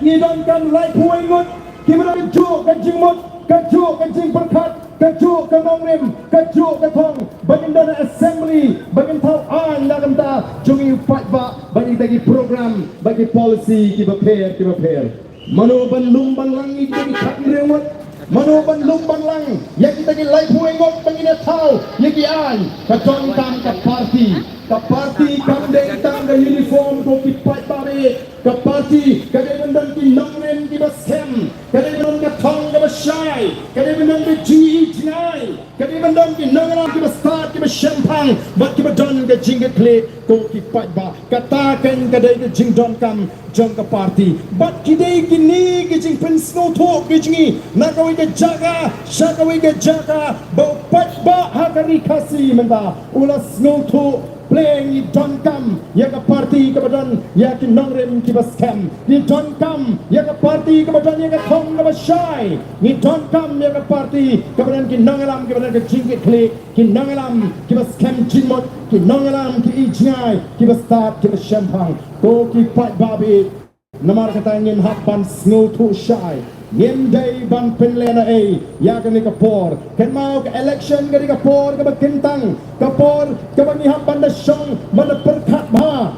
Idon kan lai puingut Kimra kejuk ke jimut kejuk ke jing perkat kejuk ke nongrim kejuk ke thong baginda assembly bagin thau an na kamta jungi upat ba bagi tagi program bagi policy ki prepare mano ban lumbang lang ni ki khat rewat mano ban lumbang lang ya kita ki lai puingut bagina thau ya ki an ka chong tam ka party kam dei tam ka uniform ko ki pat ba ka party ka dei bandan ki nongrim ki basem kadai bandang ka thong ka basai kadai bandang ki ji jinai kadai bandang ki nongram ki start ki shampang bat ki badon ka jingat kle ko ki pat ba katakan kadai ki jing don kam jong ka party bat ki dei ki ni ki jing pen snow talk ki jingi na ka wi ka jaga shaka wi ka jaga ba pat ba hakari kasi menda ula snow talk playing di John Kam ya ke party ke badan ya ke nongrem ki baskem di John Kam ya ke party ke badan ya ke thong ke basai di John Kam ya ke party ke badan ki nongalam ke badan ke jingkit klik ki nongalam ki baskem jimot ki nongalam ki ijngai ki bastat ki bashampang ko ki pat babi namar kata ngin hak ban snow to shy ngin day ban penlena ya ke ni kapor ken mau ke election ke ni kapor ke bakintang kapor ke bani hak ban da song ban perkat ba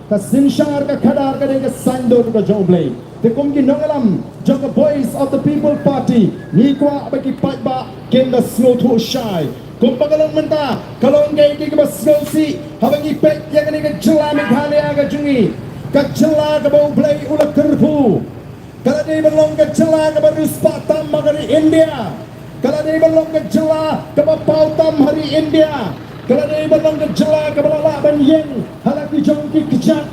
ka sinshar ka khadar ka ke sandor ka joblay te kum ki nongalam jong the voice of the people party ni kwa baki pat ba ken the snow to shy kum pagalong menta kalong gay ki ba snow si habangi pek ya ke ni ke jela meghalaya ka jungi ka jela ka bau blay ula kerpu kalau dia belum ke celah ke barus patam hari India, kalau dia belum ke celah ke pautam hari India, kalau dia belum ke celah ke balak ban yen halak di jongki kejat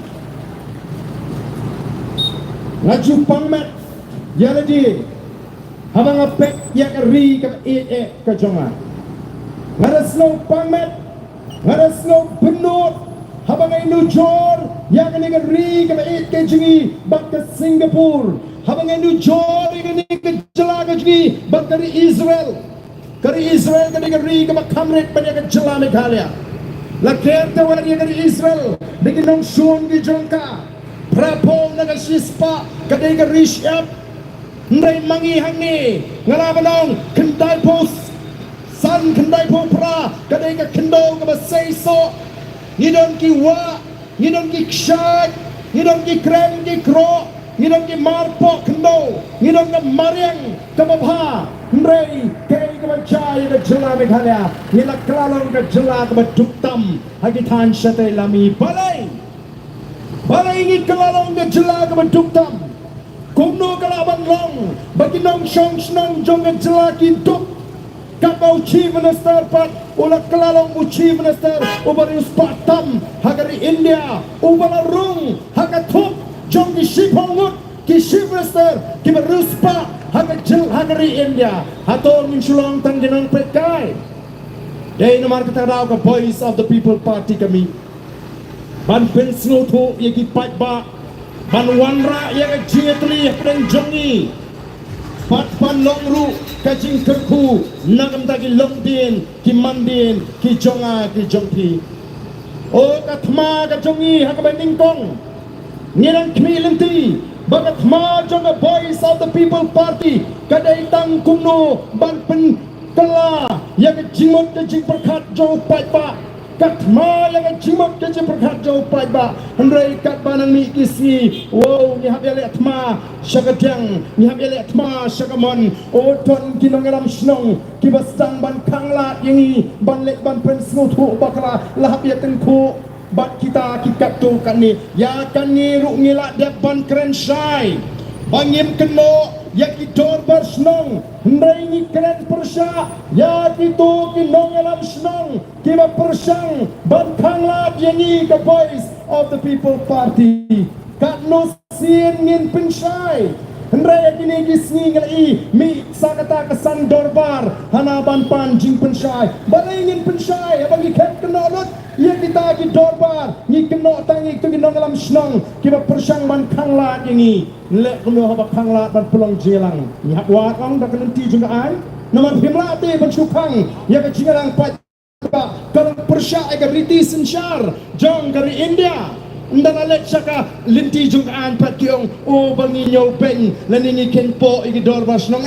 ngaju pangmet ya lagi habang apek ya keri ke ke jonga ngada snow pangmet ngada snow benut habang ay nujor ya kani keri ke jingi bak ke Singapore habang ay nujor kani ke jela ke jingi bak dari Israel kani keri ke kamret banyak ke jela Meghalaya la kerte wani kani Israel bigi nong shon ki jongka prapol na shispa kani keri siap ndai mangi hangi ngalabanong kendai pos san kendai po pra kani ke kendo ke basaiso Nidon ki wa, nidon ki kshad, nidon ki krem ki kro, nidon ki marpo kendo, nidon ki mariang kababha, mrei kei kabachai ka jela Meghalaya, nila klalong ka jela kabaduktam, hagitan syate lami balay ngit klalong ka jela kabaduktam, kumno kalaban long, baginong syong snong jong ka jela kintuk, kapau chief minister pat ula kelalong mu chief minister ubari uspatam hagari India ubala rung hagatuk jong ki shipongut ki chief minister ki beruspa hagajil hagari India hator minsulong tangginang pekai day nomor kita raw ka voice of the people party kami ban pensno to yaki pat ba ban wanra yaka jingetli pedang jongi pat pan longru kajing kerku nagam tagi longdin ki mandin ki jonga ki jongpi o katma ka jongi hakabai ningkong nirang kmi lenti bagatma jonga voice of the people party kadai tang kumno ban pen kala yang jimot ka jing perkat jo pai pa katma yang jimot ka jing perkat jo pai ba handrai kat banang mi kisi wow ni hab yale atma syagadyang ni hab yale atma syagamon o ton kinongalam snong kibastang ban kanglat yangi ban lek ban pensno tu bakala lahab ya tengku bat kita kikat tu kan ni ya kan ni ru ngilak dia ban keren syai bangim keno ya kitor bersnong hendai ni keren persya ya kitu kinong alam snong kiba persang ban kanglat yangi the voice of the people party kat no sien ngin pensyai hendai kini gisni ngai mi sakata kesan dorbar hanaban pan jing pensyai balai ngin pensyai bagi kat kenolot ya kita ki dorbar ni keno tangi tu kinong alam snong kiba persang ban kanglat yangi lek kuno haba kanglat ban pulang jelang ni hak wat ong dak nanti juga ai nama himla te bersyukang ya ke jingalang pat kalau persya agar riti sensyar jong dari India ndang alek saka linti jung an pat kiong o banginyo pen lanini ken po igidor bas nong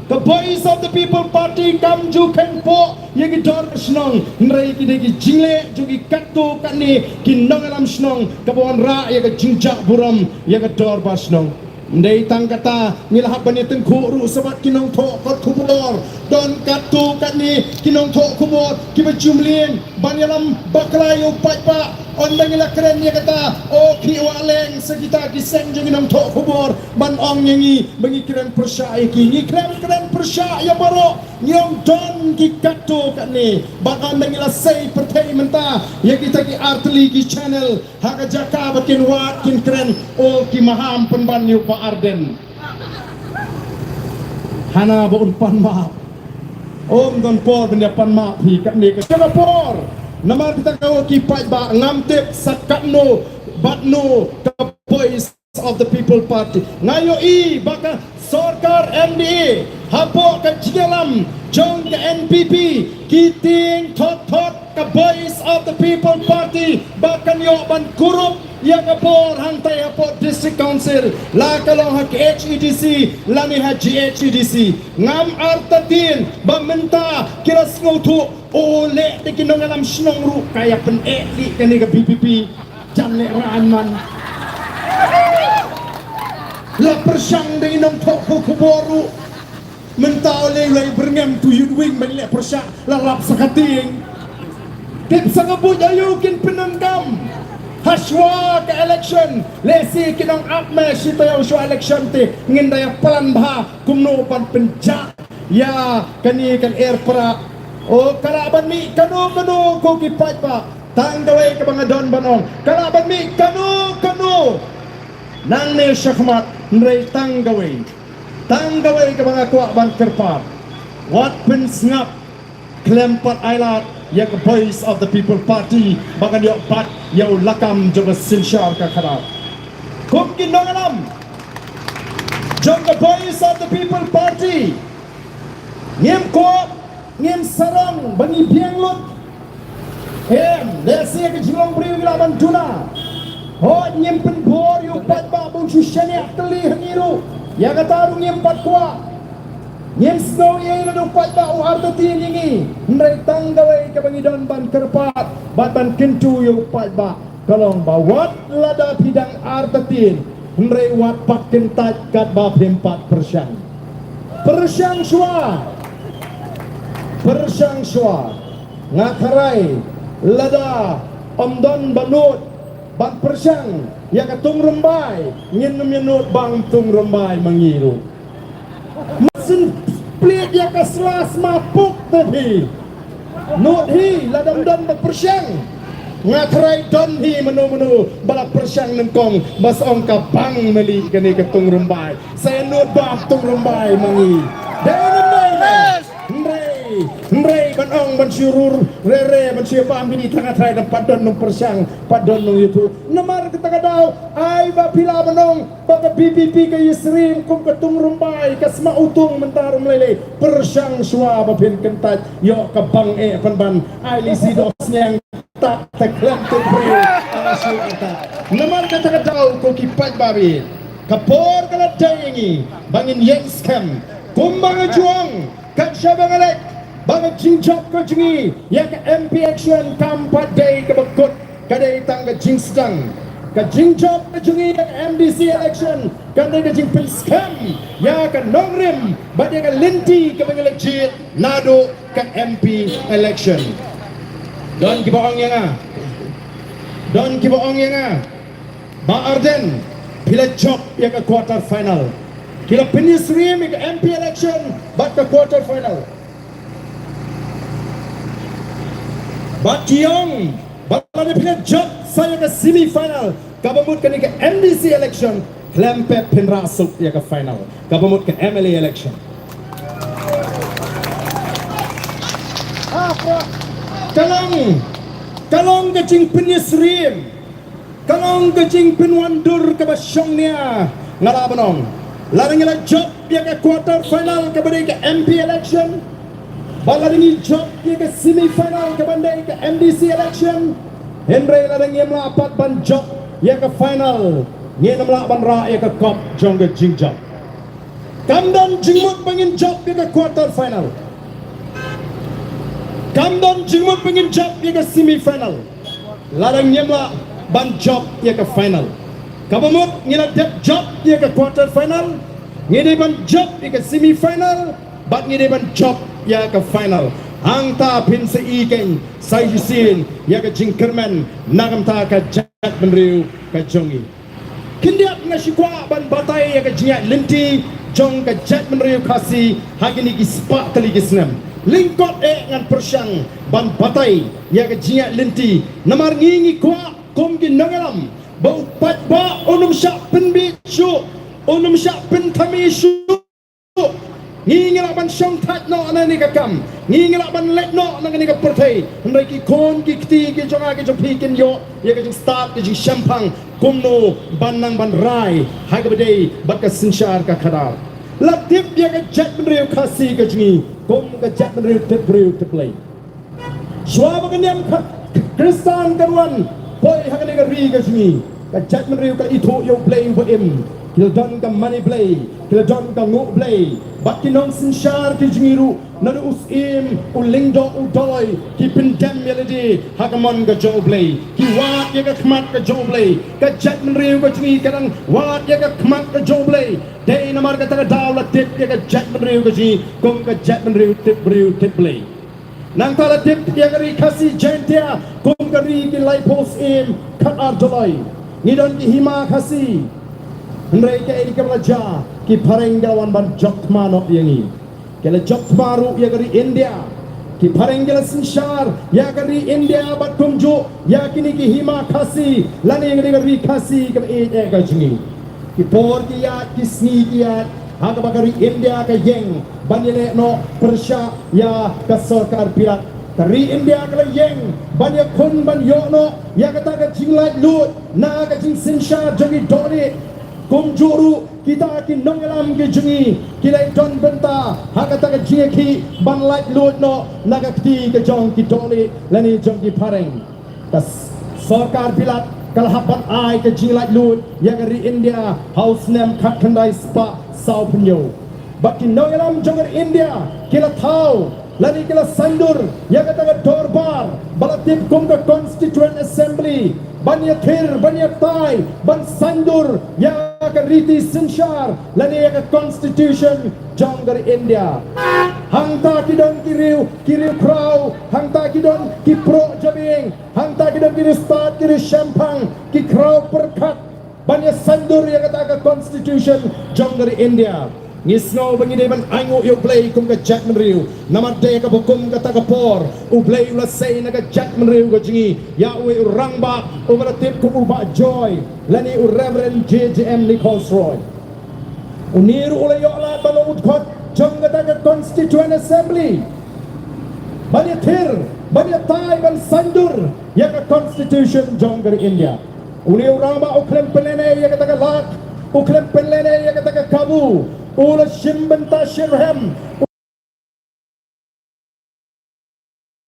the voice of the people party kam ju ken po igidor bas nong nrai kidegi jingle jugi katto kani kinong alam snong kabon ra yaga jingjak buram yaga dor bas nong ndai tangkata nilahap baniteng kuru sabat kinong to kot kubor don katto kani kinong to kubor kibajumlin banyalam baklayo pa on bangila keren ya kata o kiwaleng sekita kiseng jeng nam tok kubor ban ong nyanyi bangi keren persya iki ni keren persya ya baro nyong don ki kato kani bakan bangila say pertai menta ya kita ki artli ki channel haka jaka bakin wat kin keren o ki maham penban yu pa arden hana ba pan ma om don por benda pan ma phi kat ni ka por namar kita kau kipai ba ngamtip sakapno batno the voice of the people party ngayo I baka sarkar MDA hapo ka jigalam jong ke NPP kiting thot ka voice of the people party bakan yo ban kurup ya kapor hantai hapo district council la kalong ha HEDC lani ha GHEDC ngam artatin bamenta kiras ngutu oleh de kinong alam snong ru kaya pen li kani ka BPP janle raan man la persang de inong tok kuboru menta oleh lai berngam tu yudwing man le persa la lap sakating kip sangabu ayu kin penanggam haswa ke election lesi kinong apme sitayaw so election te ngindaya plan bha kumno pan penja ya kani kan air para o kalaban mi kanu ko kipat pa tanggaway ka mga don banong kalaban mi kanu nang ne syakmat nray tanggaway ka mga kuwa ban kerpat wat pin snap klempat ailat ya ka voice of the people party bagan yo pat yo lakam joga sinsyar ka kharap kum kinong alam joga voice of the people party ngem ko ngem sarang bani bianglut desi ke jilong priu gilaban tuna ho ngem pen bor yu pat ba bung syane akli haniru ya kata ngem pat kwa ngem snow ye la do pat ba o arto tin yingi ndai tanggaway ka bangidon ban kerpat bat ban kintu yu pat ba kalong ba wat lada pidang artatin ndai wat pak kentat kat ba 4% persyang shwa ngakarai lada omdon banut bang persyang ya katung rembai nyenum yenut bang tung rembai mengiru mesin split ya kaslas mapuk tadi nut hi ladam don bang persyang ngakarai don hi menu balap persyang nengkong bas ong kapang meli kani katung rembai saya nut bang tung rembai mengi Ndrei ban ong ban syurur rere ban syabam bini tengah trai dan padon nung persyang padon nung itu namar kita kadau ai ba pila banong baka BPP ka yusrim kum ketung rumbai kasma utung mentar melele persyang swa ba pin kentat yo ka bang pan ai lisi dosnya yang tak teklam tu priu asu kita namar kita kadau ko kipat babi kapor kala dayengi bangin yenskem kumbang juang kan syabangalek bang jingjak ke jengi yang ke MP action kampat day ke bekut kadai tang ke jing sedang ke jingjak ke jengi yang MDC election kadai ke jing penskam yang ke nongrim badai ke linti ke bengelejit nado ke MP election don kibaong yang ba Arden pila job yang ke quarter final kila penisrim ke MP election bat ke quarter final Bakiong bala ni pinag job saya ke semi final kabamut kani ke MDC election klempe pinrasuk ya ke final kabamut ke MLA election kalong kecing penyesrim kalong kecing penwandur ke basyongnya ngalabanong larang ila job ya ke quarter final kabade ke MP election bala ni job dia ke semi final ke bandai ke MDC election Henry la dang yem la apat ban jok ya ke final nge nam la ban ra ya ke kop jong ke jing jok Kamdan jingmut pengin jok ya ke quarter final Kamdan jingmut pengin jok ya ke semi final la dang yem la ban jok ya ke final Kabamut ngila dep jok ya ke quarter final ngide ban jok ya ke semi final bat ngide ban jok ya ke final Hang ta pin se iken sai jisin ya ke jingkerman nagam ta ka jat benriu ka jongi kindiat ngasikwa ban batai ya ke jingat linti jong ka jat benriu kasi hagini ki spa kali gisnam lingkot ngan persyang ban batai ya ke jingat linti namar ngingi kwa kom ki nangalam bau pat ba onum syak penbi syu onum syak pentami syu ngingila ban syang tat no anani ka kam ngingila ban let no anani ka pertai hendai ki kon ki kti ki jonga ki jopi kin yo ye ka jing start ki jing champang kumno ban nang ban rai ha ka bedai bat ka sinshar ka khadar latip ye ka jat benriu kasi ka jingi kom ka jat benriu tip riu to play swaba ka niam ka kristan kanwan poi ha ka ni ka ri ka jingi ka jat benriu ka itu yo play for him Kila don ka money play, kila don ka ngu play. Bat kinong sinshar ki jingiru, nadu usim, ulingdo udoy, ki pindem yalidi, hakamon ka jo play. Ki wat ya ka kmat ka jo play, ka jet menriu ka jingi kadang wat ya ka kmat ka jo play. Day namar ka taga daw la tip ya ka jet menriu ka jingi, kong ka jet menriu tip play. Nang tala tip ya ka ri kasi jentia, kong ka ri ki lay post im, kat ar dolay. Ngidon ki hima kasi. Mereka ini kerja ki pareng gawan ban jokma no yangi kala jokma ru ya dari India ki pareng gala sinshar ya dari India bat kumju ya kini ki hima kasi lani yang dari kasi ke ka jingi ki por ki ya ki sni ki ya ha ka bakari India ka yeng banile no persya ya ka sarkar pirat dari India kala yeng banyak kun ban yo no ya kata ka jinglai lut na ka jing sinshar jangi doni Kum juru kita ki nongelam ki jungi kilai don benta hakata ka jingi ki ban light load no naga kti ke jong ki doli lani jong ki pareng tas sarkar pilat kal hapat ai ke jingi light load ya dari India house name kat kandai spa sau punyo bat ki nongelam jong dari India kila tau lani kila sandur ya kata ka dorbar balatip kum ka constituent assembly banyak thir banyak tai ban sandur ya ka riti sinshar lani ya ka constitution jong dari India hangta kidon kiriu prau hangta kidon ki pro jabing hangta kidon kiri start kiri champang ki krau perkat banyak sandur ya kata ka constitution jong dari India Ngisno bangide ban ango yo play kum ka jat menriu namar de ka bokum ka takapor u play ula say na ka jat menriu ka jingi ya we rangba over tip kum uba joy lani u reverend JJM Nichols Roy uniru ula yo la balud khot jong ka ta constituent assembly banyak thir banyak tai ban sandur ya ka constitution jong dari India uniru rangba u klem pelene ya ka ta lak u klem pelene ya ka ta kabu Ula shimbenta shirhem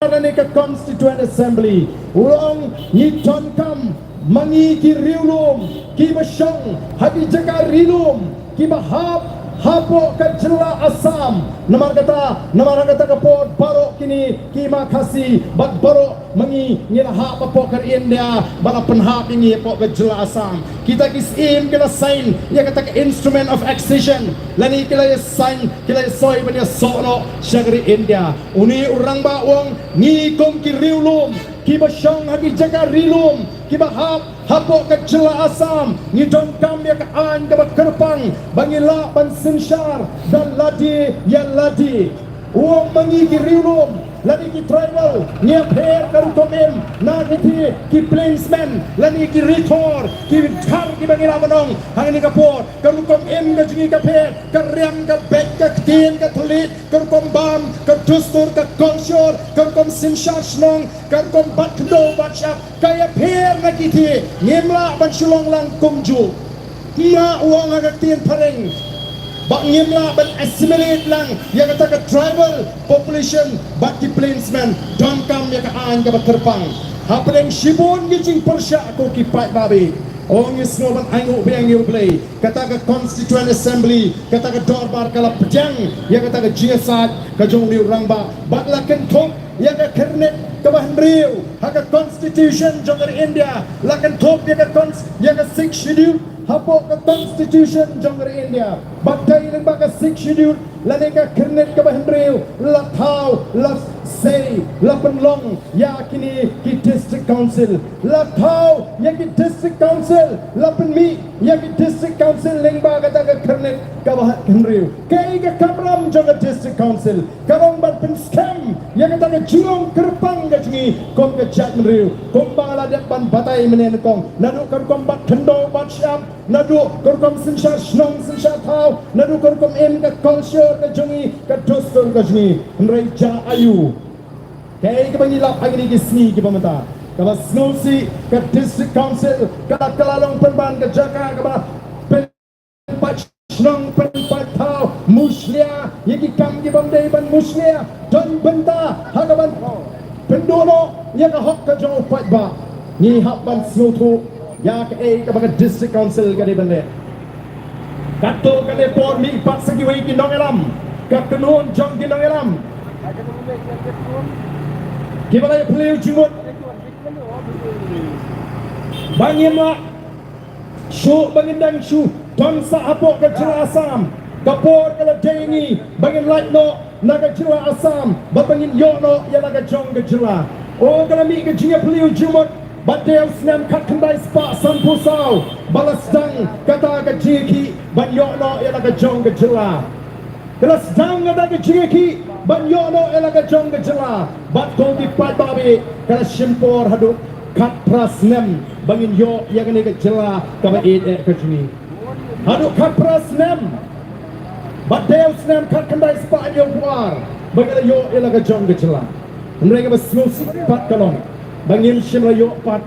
Ula ka constituent assembly Ulong nyiton kam Mangi ki riulum Ki basyong Hagi jaga rilum Ki bahab Hapo ka jela asam Namar kata kapot Baro kini Ki makasi Bat baro Mangi Nilahap apo ka India Bala penhap ini Apo ka jela asam Kita kisim Kila sign Ya kata ka instrument of accession Lani kila ya sign Kila ya soy Banya sono Syagari India Uni urang ba wong Ngikom ki riulum Ki basyong Hagi jaga rilum Ki bahap Hapo ka jela asam Ngidong kam ya ka an ka kerpang Bangila ban sinshar Dan ladi ya ladi Uang mangi ki riulum Lani ki tribal Nia per karutomim Nagiti ki plainsman Lani ki ritor Ki tar ki bangila manong Hangini ka por Karutom im ka jingi ka per Karyam ka bek ka ktin ka tulit Karutom bam Ka dustur ka kongsyur Karutom sinshar snong Karutom bat kdo bat syak Kaya per nagiti Ngimla ban sulong lang kumju Nia uang agak tin pareng bak ngimla ban assimilate lang yang kata ke tribal population bak ki plainsmen don kam ya ka an ka terpang hapeng shibun gijing persya ko ki pai babi ong is no ban aingo beng you play kata ke constituent assembly kata ke dorbar kala pejang ya kata ke jiasat ka jong liu rangba bak la ken thok ya ka kernet ka ban riu ha ka constitution jong India la ken thok ya ka 6 schedule hapok ke constitution jong India bagai nang baka 6 schedule la neka kernet ka ban riu la thau la say la penlong ya kini ki district council la thau ya ki district council la penmi ya ki district council leng ba kata ka kernet ka ban riu kai ka kamram jong district council karong ban pen scam ya kata ka jiong kerpang ka jingi kom ka chat riu kom ba la dat ban batai menen kong nadu kar kom bat thendo bat syam nadu kar kom sinsha snong sinsha thau nadu kar kom em ka culture ka jingi ka doston ka jingi nrai ja ayu kay ka bangilap ang ini kisni ki pamata ka snowsi ka district council ka kalalong penban ka jaka ka ba penpat snong penpat thau muslia yaki kam ki bamdai ban muslia don benta hagaban pendono ya ka hok ka jong pat ba ni hak ban snow tu ya ka ka ba district council ka de bande kato ka le por mi pat sagi wei ki nong elam ka kenon jong ki nong elam Gimana ya beliau jumut bangin lah syuk bangin dan syuk don sahapok ke jela asam kapor kala dengi bangin light no naga jela asam bangin yok no ya naga jong ke jela oh kala mi ke jinga beliau jumut badeu senam kat kendai spa sampusau balas dang kata ke jiki ban yok no ya naga jong ke jela kala sedang ada ke jiki ban yono elaga jong ke jela bat ko di pat babi kala shimpor hadu kat prasnem bangin yo yang ni ke jela ka ba ke jini hadu kat prasnem bat deu snem kat kandai spa yo war bangin yo elaga jong ke jela mereka besmu pat kalong bangin shimla yo pat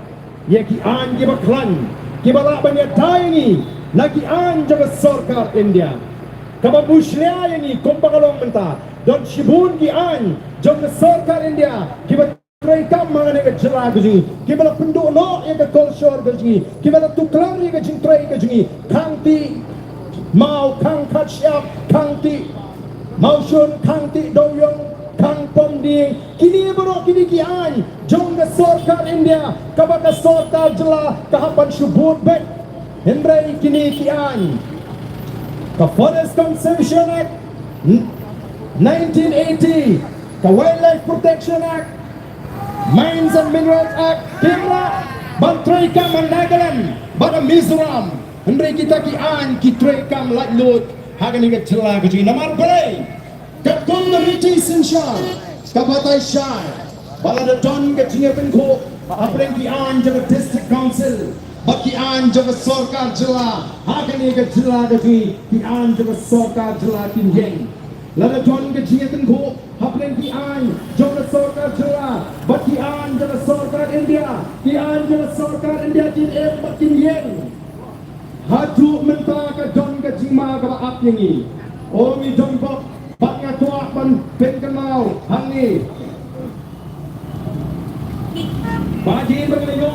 ye ki an ki baklan ki bala banya daingi lagi an jaga sarkar India kaba muslia yani kombakalong menta don shibun ki an jong sarkar India kiba mereka mangane ke jela gji kiba pendu no ya ke culture gji kiba tuklari ke jing trai gji kangti mau kang khatsyap kangti mau shun kangti doyong kang pomdi kini bro kini ki an jong sarkar India kaba ka sarkar jela kahapan shubut bet hendrai kini ki an the Forest Conservation Act 1980, the Wildlife Protection Act, Mines and Minerals Act, Kerala, Bantrai Kam and Nagaland, Bada Mizoram, Hendrai kita ki an ki trai kam like load, hagan ni ke jela ke namar balai, kat kong na rici sinshan, kapatai shai, bala da don ke jinga penko, apreng ki an jaga district council, baki an jaga sarkar jela hagan ni ke jela ke ki an jaga sarkar jela kin yeng lada don ke jinga penko apreng ki an jaga sarkar jela baki an jaga sarkar India ki an jaga sarkar India kin kin yeng hatu menta ka don ke jima ka ap yengi omi don bok bak nga tua ban pen kenau hangi bagi berlayo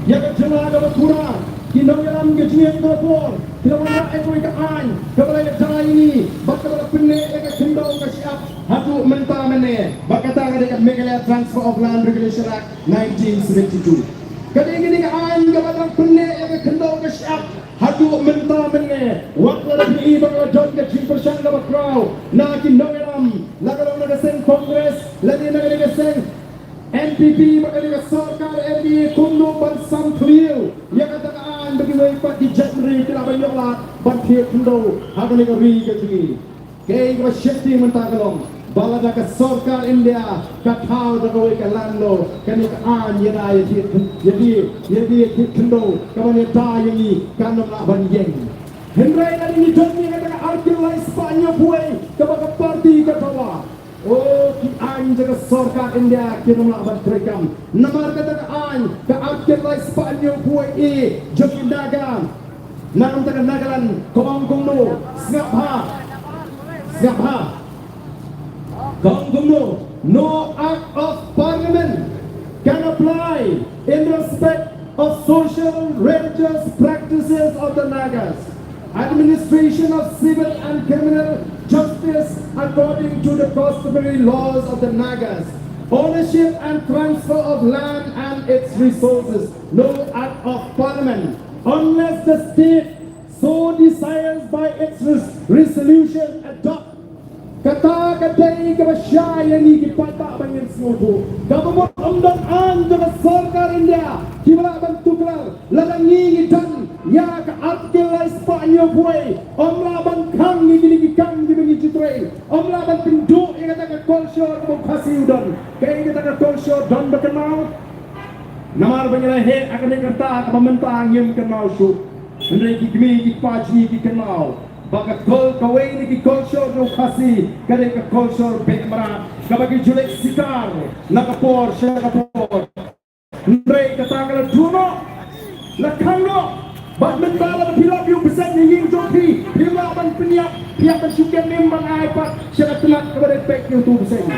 ya ke jela ka bakura kinong yalam ke jinga ka por kinong ay ko ka an ka balay jala ini bakal pinne ka kindong ka siap hatu menta mene bakata ka dekat Meghalaya Transfer of Land Regulation Act 1972 kadang ini ka an ka bakal pinne ka kindong ka siap hatu menta mene wakla ni bakal don ka jimpersan ka bakraw na kinong yalam lagalong na sen Congress lagi na ka sen NPP makaliga sarkar MPA kuno ban sam clear ya katakan bagi waipat di Januari kila banyola ban thiet kundo hagan ni ri ke tigi kay ka shifting mentakalong bala da ka sarkar India ka thau da ko ka lando kani ka an yada yadi kundo ka ban yada yangi kanom la ban yeng hendrai na ni jonni ka arkilai Spanya buai ka ba parti ka tawa oh ki an jaga sarkar India kino melaban terekam namar kata an ke akhir lai Spanyol buat jogi dagang nam taga nagalan komong komno snap ha Siapa? Gonggumu, no act of parliament can apply in respect of social religious practices of the Nagas. Administration of civil and criminal justice according to the customary laws of the Nagas. Ownership and transfer of land and its resources. No act of parliament unless the state so desires by its resolution adopt. Kata kadai kebasyaya ni kipata bangin semutu. Government undang-undang dengan Sarkar India kibala bantuklar lalangi dan ya ke artikel Spanyol buai omla ban kang ni gini kang di bagi citre omla ban penduk yang kata ke culture demokrasi udan kaya kata ke culture dan berkenal namar banyala he akan dikata pemerintah yang kenal su hendai kikmi kikpaji kikenal bagat gol kawai ni ki culture no khasi kade ka culture bekmara kabagi julek sikar nakapor syakapor ndrei katangala duno lakhangno badmentala pilap yu besan ni ying jopi pilaban peniap piap syukem memang ai pak syakatnak kabade pek yu tu besan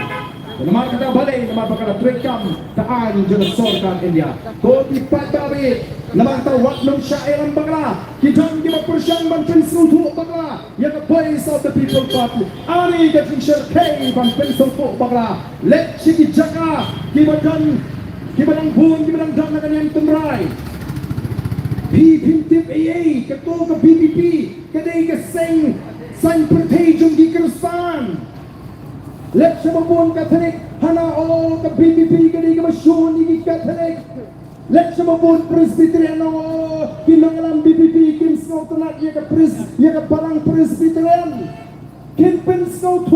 nama kata balai nama bakal terekam taan jelas Sarkar India koti patabi nama tahu waknum syairan bagla kita di persian banten sutu bagla yang voice of the people party ani ke fisher k banten sutu bagla let siki jaka kibadan bun kibadan dan dengan yang temrai P50 AA ketua ke BBP kedai ke sang pertejum di Kerstan let semapun Katolik hana all ke BBP kedai ke masyun di Katolik let semapun Presbyterian all kinangalam BBP kin snow tenat ya ke parang Presbyterian kinpen snow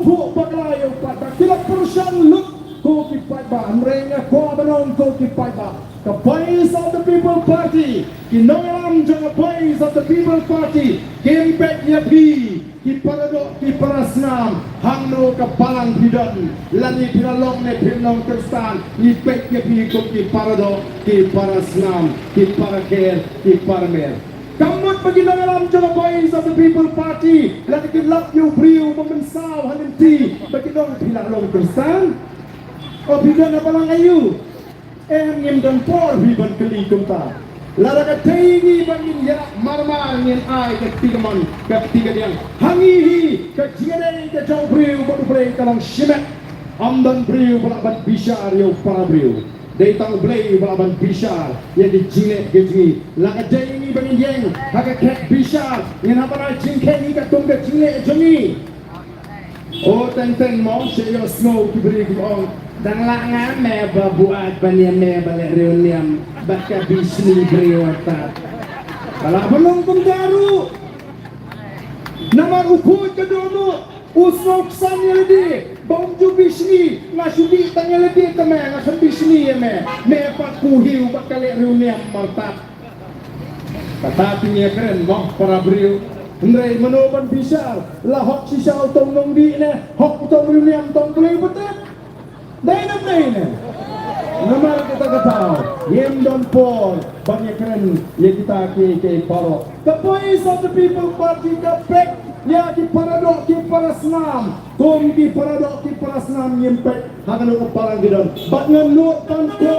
tu bakla yo pada kila persian look ko kipat ba amrenya ko banon ko kipat ba the voice of the people party kinangalam jang voice of the people party kimpek ya pi kiparadok kiparasnam hangno kapalang bidan lani pinalong ne pinong Kristan ipek ya pi ko kiparadok kiparasnam kiparaker kiparmer kamut bagi nangalam jang voice of the people party lani kilap yu briu memensaw hanenti bagi dong pinalong Kristan o bidan apalang ayu ngim dan por biban keli kumta lara ka taingi bangin ya marmar ngin ai ka tigaman ka tiga diang hangihi ka jere ka jauh briu batu brei kalang shimet amdan briu balaban bishar yo para briu dei tang brei balaban bishar ya di jine geji laka taingi bangin yang haka ket bishar ngin hapara jingke ni ka tung ka jine joni o teng mo sheyo snow ki bri ki ong dan langa meba buat banya meba le reuniam baka bisni briwata kala belum penggaru nama ukut kedono usok sanya ledi bongju bisni ngasudi tanya ledi teme ngasan bisni ya me pak kuhiu baka le reuniam martat kata tinya keren moh para briu Ndrei menoban bisar la hok sisal tong nong di ne hok tong reuniam tong kulei betet Dainam nama kita ketahu Yem don Paul banyak keren ya kita ke paro the voice of the people party kapek ya ki paradok ki parasnam kom ki paradok ki parasnam yempek hakan ko parang gidon bat nganut kan ko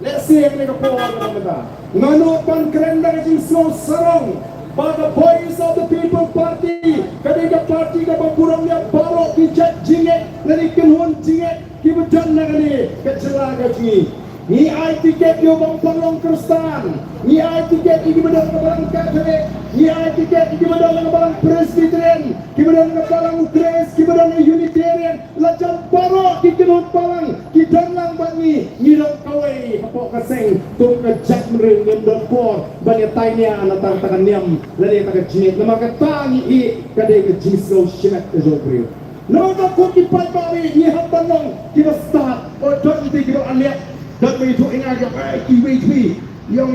let's see yang ko kita nganut kan keren dari jing snow sarong but the voice of the people party kadang party ka pagkurang niya paro ki chat jinget dari kenhon jinget ki bedan nagani kecelaga ji ni ai tiket yo bang palong Kristan ni ai tiket ki bedan ka barang Katolik ni ai tiket ki bedan ka barang Presbyterian ki bedan ka barang Grace ki bedan Unitarian lajan paro ki kenhon palang ki danlang bani ni dong kawai hapo kaseng tung ka jat mring ngem don por bani tainya anatang takan niam lari takan jinget nama ka tangi i kadai ka jiso shimak ka jobrio no no ko ki pai bawi ni hatan nong ki start o don ti ki aliat dan begitu ingat ki wei yang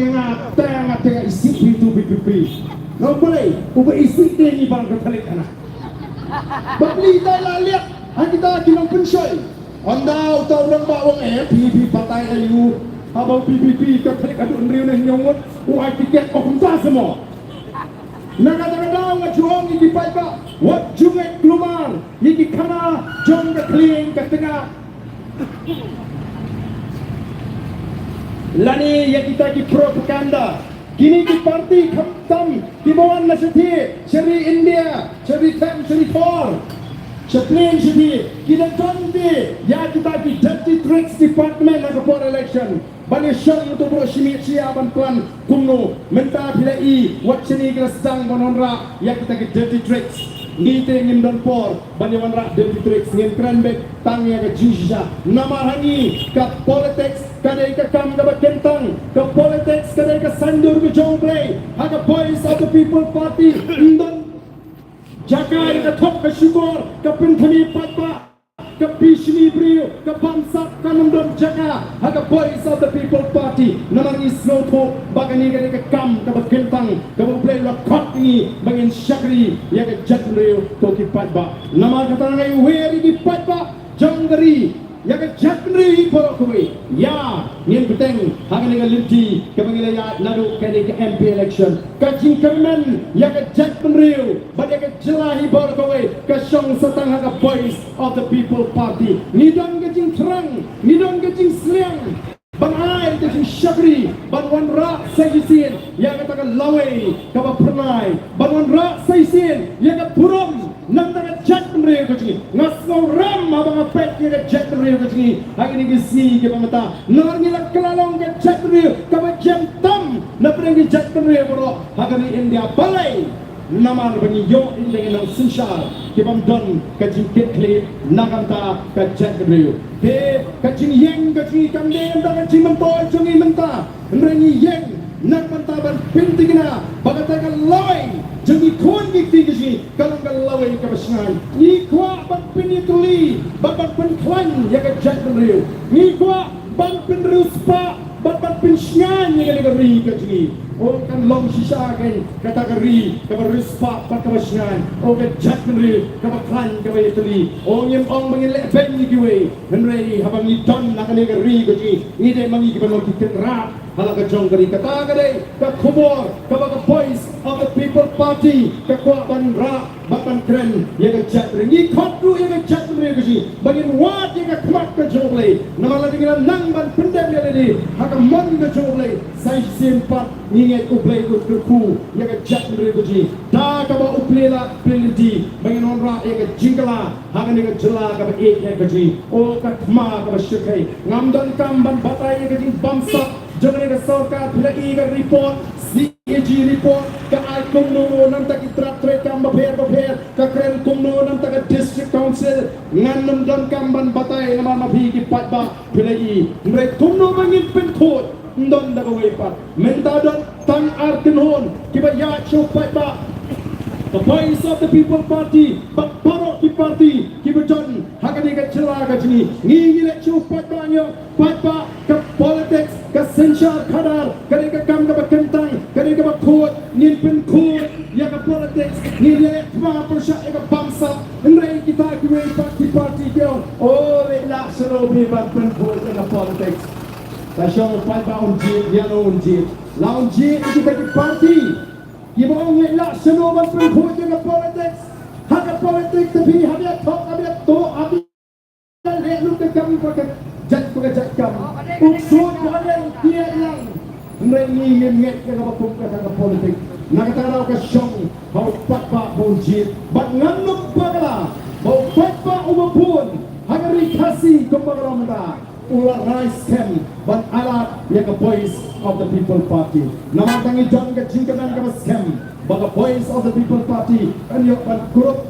tang isi itu pipi no boleh uba isi ni bang Katolik ana beli dah lihat kita kinong pensoi anda tahu nang bawang pipi patai ayu abang PPP Katolik adu riu nang nyongot tiket o kumta semua Nakatagadaw nga juong ikipay pa. Wat jungay klumar. Ikikana jong kakling katinga. Lani yang kita ki propaganda. Kini ki parti khamtam tibawan na sati. Seri India. Seri 10, seri 4. Chaplain sati. Kita tonti. Ya kita ki dirty tricks department na kapor election. Bani syang untuk bersimit siapan tuan kumno menta pilai wat sini kena sedang banonra ya kita ke dirty tricks ni te ngim don por bani wanra dirty tricks ngim kranbek tang ya ke jisha nama hangi ka politics kadai ka kam ka kentang ka politics kadai ka sandur ke jongle ha ka voice of the people party indon jagai ka thok ka syukur ka pinthani patpa ke Pishni Brio, ke bangsa kanundon jaga, haga voice of the people party, namang isno to, bagani ke kam, ke bakentang, ke play lakot ini, bangin syakri, ya ke jatrio to kipatba, nama kata ngai weri kipatba, janggari, ya ke jatri porokui, ya, nien beteng, haga ni linti, ke bangilaya lalu ke MP election, ke jingkerman, ya ke jatrio, bagi ke jelahi porokui, ke syong setang haga voice of the people party. Nidon kecing terang, nidon kecing seliang. Bang air kecing syakri, bang wan rak saisin, yang katakan lawai, kaba pernai. Bang wan rak saisin, yang kata purum, nang taka jat penreo kecing. Ngasau ram abang apet yang kata jat penreo kecing. Hari ini kisi ke pemata, nang ngilak kelalong ke jat penreo, kaba jam tam, napeng ke jat penreo bro. Hari ini India balai. Nama bagi yo dengan sinsar kibam don kajing ketli naganta kajat beliau he kajing yang kajing kamden dan kajing mentoy jungi menta nrengi yang nak mentaban pintigna bagatakan lawai jungi kon gikti kisi kalang lawai kabasngan ni kwa bak pinituli babat penklan ya kajat beliau ni kwa bak penruspa babat pensyan ya kali kajing oh kan long sisa kan kata keri kabar rispa pakabasyan oh kan jatmeri kabar klan kabar itali oh nyem ong mengilek bengi giwe henrei habang idon nakani keri gaji ide mangi giban lo kitin rap halaka jong keri kata kare ka khobor kabar ka voice of the people party ka kwa ban rap bapan kren ya ka jatmeri ni khotru ya ka jatmeri gaji bagin wat ya ka khmat ka jongle namala dingan nang ban pendem ya le haka mon ka jongle sai simpat ingat uplay ku ya ke jat mereka dah kau uplay lah peliti bagi orang ya ke jingkala hang ni ke jela kau ya ke oh katma kau syukai ngamdan kamban batai ya ke jing bangsa jangan ke sarkar pelai ke report CAG report ke alkum no nam tak itrak trek kam baper ke kren kum no nam tak district council nganam dan kamban batai nama mabi ki patba pelai mereka kum no mangin pentot ndon da wepa menta don tang arkenhon kiba ya chopai ba the voice of the people party bak parok ki party kiba jon hakani ka chela ka chini ngi le chopai ba nyo pa ka politics ka sensar khadar kare ka kam ka kentang kare ka khot nin pen khot ya ka politics ni le ma persya ka bangsa ndai kita ki we party kyo oh le la sero bi ba pen khot ka politics. Saya pai ba unjit dia no unjit. La unjit kita ke parti. Ia bawa ngelak semua ban khoi dengan politics. Hak politik tapi habis tok habis to habis le lu ke kami pakai jat kam. Uksud ada dia lang. Mengi nget ke apa pun kata politik. Nak kata ke syong bau pat ba unjit. Bat nganuk bagala. Bau pat ba umapun. Hagari kasih kembang ramda. Ular rice camp but alat yang voice of the people party nama tangi John ke jingkanan ke scam but voice of the people party and your group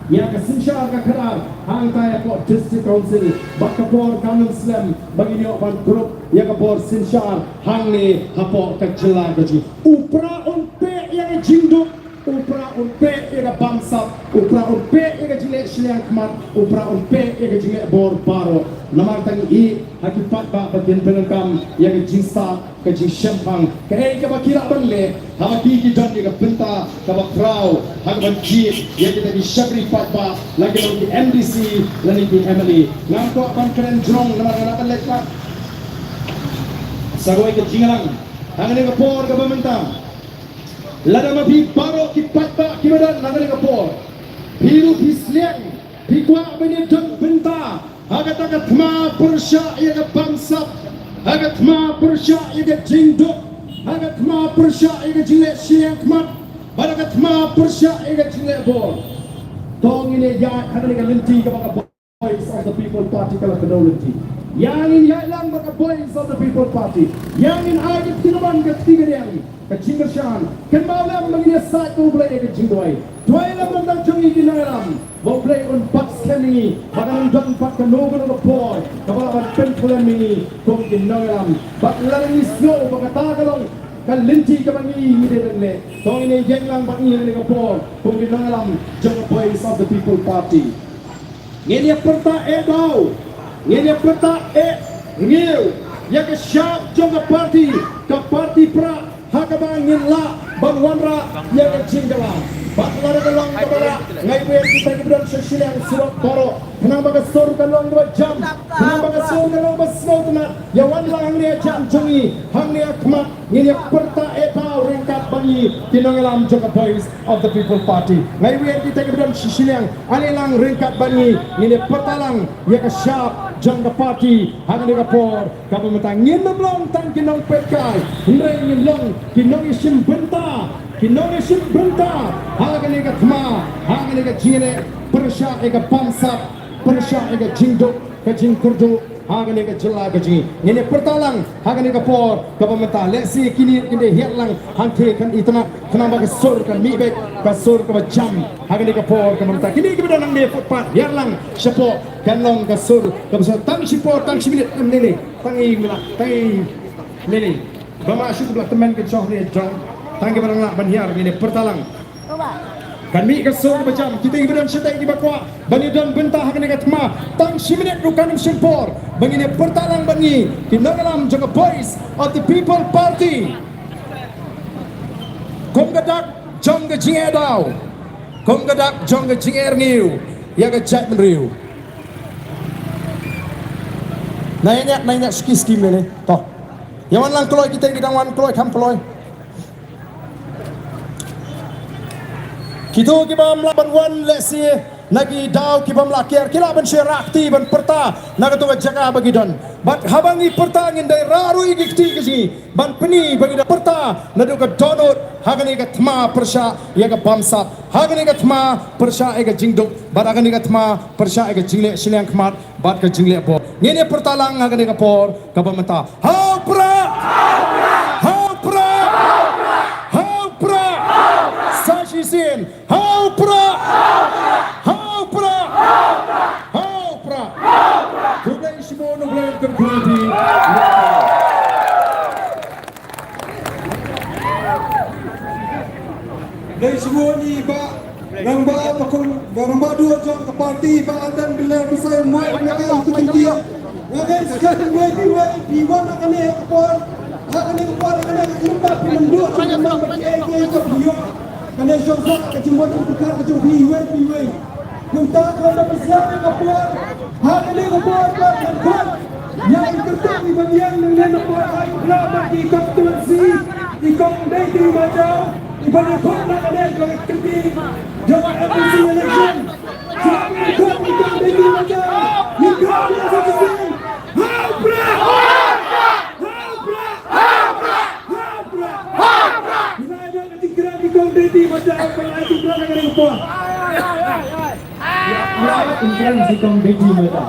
yang ke sinsya ke kerar hang kaya ko district council but kapor kanun slam bagi your group yang ke bor sinsya hang ni hapo ke jela ke upra unpe yang jinduk upra unpe ega bangsa upra unpe ega jile shliang kmat upra unpe ega jile bor baro namar tangi I hakipat ba bagian penengkam yang jinsta ke jing shempang ke ke bakira banle haki ki don ega benta ke bakrau hak banji yang kita di syakri patba lagi di MDC lagi di Emily ngam ko pan keren jrong namar ngana lekla sagoi ke jingalang hangane ke por ke bamentang Lada mapi baro ki patba ki badan laga kapor. Hiru pisliang pikwa beni dun benta. Agat agat ma persya ia ke bangsap. Agat ma persya ia ke jinduk. Agat ma persya ia ke jilek siang kemat. Agat ma persya ia ke jilek bor. Tong ini ya kada dengan lenti ke baka Voice of the People Party kalau kedolenti. Yang ini ya lang baka Voice of the People Party. Yang ini agak tinaman ketiga dia. Kecingkersan, kemalam mengenai satu boleh kecingdoi. Dua lam tentang cungi di dalam. Boleh unpak sekali. Badan dan pak kenogan of boy. Kawan penpulan ini kong di dalam. Bak lalang isno baka tagalong. Kalinti kamangi ini dene. Tong ini yang lang bak ini dengan boy. Kong di dalam. Jangan Voice of the People Party. Ini perta edau. Ini perta ngiu. Yang siap jangan parti. Ke parti pra. Hakabangin la bangwanra yang cinggala baklara kalong kabara ngai ber kita kemudian sesilang surat baro kenapa kesor kalong 2 jam kenapa kesor kalong basno tuna yawan lang ni jam jungi hang ni akmat ni perta eta ringkat bani tinangalam joka Voice of the People Party ngai ber kita kemudian sesilang alilang ringkat bani ni pertalang ya kasyap jangka parti hang ni kapor kapemetang ngin memlong tang kinong petkai ndai ngin kinong isim benta haga lega thma haga lega jine persya ega bangsa persya ega jingduk ke jingkurdu haga lega jela ke jing ngene pertalang haga lega por kabamenta lesi kini inde hiatlang hante kan itna kenapa ke sur kan mibek ke sur ke jam haga lega por kabamenta kini ke nang de footpath hiatlang syapo kanlong ke sur kabasa tang sipo tang siminit nene tangi mila tangi nene bama syuk belah teman ke choh ni jong tangki barang nak banhiar ini pertalang kan mi kesur macam kita ingin berdan setai di bakwa bani dan bentah akan dekat ma tang siminit rukan sempor bangini pertalang bangi tinagalam jaga Voice of the People Party konggadak jong ke jingedau konggadak jong ke jinger ngiu ya ke jat menriu nanya ski mele toh yawan lang keloy kita ingin wan keloy kam keloy Kita kibam laban wan lesi nagi daw kibam lakir kila ban syirakti ban perta naga tunga jaga bagi dan bat habangi perta ngin dai raru igikti kisi ban peni bagi da perta nadu ka donut hagani ka thma persya ya ka bamsa hagani ka thma persya ega jingduk bat hagani ka thma persya ega jingle silang khmat bat ka jingle bo ngene pertalang hagani ka por ka bamata ha pra Sajisin Haupra Tunai semua nublan terkuliti dari semua ni ba nang ba pakul barang ba dua jam ke parti ba adan bila besar mai ngakal tu dia ngagai sekarang di wan akan ni kapal akan ni kapal akan ni keempat penduduk cuma bagi ke dia kena syurga kecimbuan tukar kecuali hiwai minta kepada presiden kapal hal ini kapal dan yang tertutup di bagian dengan kapal lama di konstitusi di komdeti macam di bagian kota ada yang kerti jawab MPC election sampai di komdeti macam di konstitusi di macam apa itu berada di bawah. Ya, intern si komdeti mereka.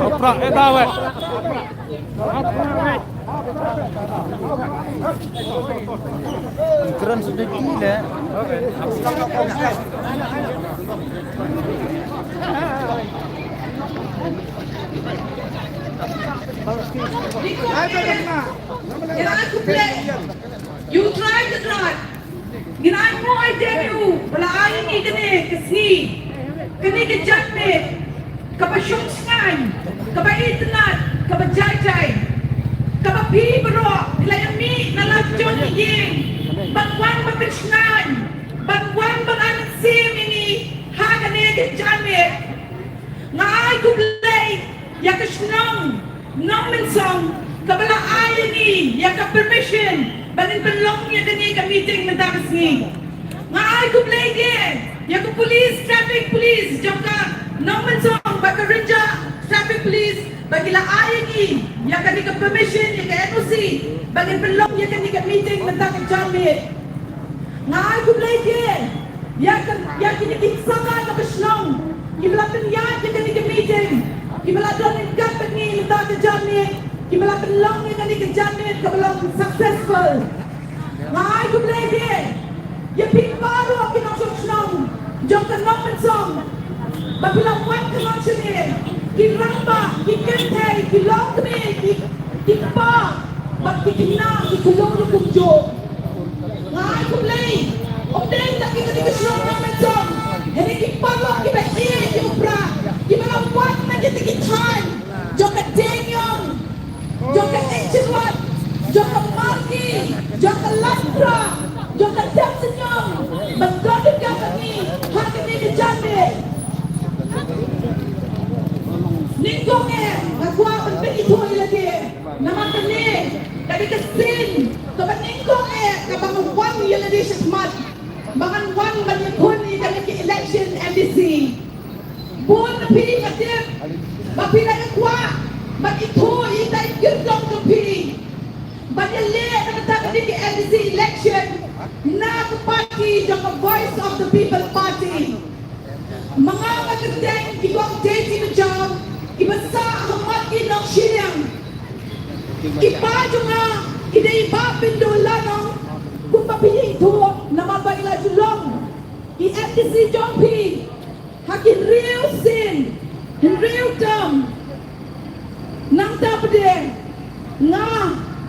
Oprak eta we. Keren sudah gila. You tried the drug. Ginaan mo ay denu. Wala ayong ikani kasi. Kani ka judgment. Kapasyong sngan. Kapaitnat. Kapajajay. Kapapibro. Ilayami na latyon iging. Bangwan mapiksnan. Bangwan banganan sim ini. Hagani ka judgment. Nga ay kublay. Yakashnong. Nomensong. Kabala ayan ni. Yaka permission. Banin penlong niya kani ka meeting mentakas ni. Nga ay kublay din. Yaka police, traffic police. Jangka nomensong. Baka rinja, traffic police. Bagila ayan ni. Yaka ni ka permission. Yaka NOC. Banin penlong niya kani ka meeting mentakas jamit. Nga ay kublay din. Yaka ni kinsama na kaslong. Kibalapin yan yaka ni ka meeting. Kibalapin yung kapat ni mentakas jamit. Kimala penlong ni kani kejamin kebelang successful. Ngai kublay dia. Ya pin baru kinong sunong. Jong kanong mensong. Babilang wan kanong sini. Kiramba, kikente, kilong kini, kikpa. Bak kikina, kikulong ni kumjo. Ngai kublay. Omdeng tak kikani kesunong ng mensong. Hini kikpalo, kibaki, kipra. Kibalang wan na kitikitan. Jong kadenyong. Joka Echelon, Joka Marki, Joka Lastra, Joka Damsenyong, Magdodong kami, hanggang ni Jambi. Ninggong nagwa ang pinito ilagi, naman ni, kami kasin, kapan ninggong kapanguwan ilagi siya smat, banganwan manyakun kami ki-election MDC. Buwan na piling atip, mapinagakwa, mag-ito, itay gyudong kapi. Banyali, nakatapos din ang LDC election na kapati ng Voice of the People Party. Mga magandang ibang dating na dyan, ibasa ang mag-inang siyang. Ipadyo nga, inaiba pindulanong kung mapili ito na mabayla julong. I-LDC Jompi, hakin real sin, real dumb, nang dapat din nga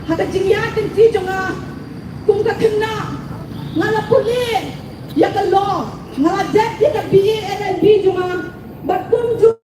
hata jingyatin ti nga kung kakena nga lapuli ya ka law nga det ya ka BNNB nga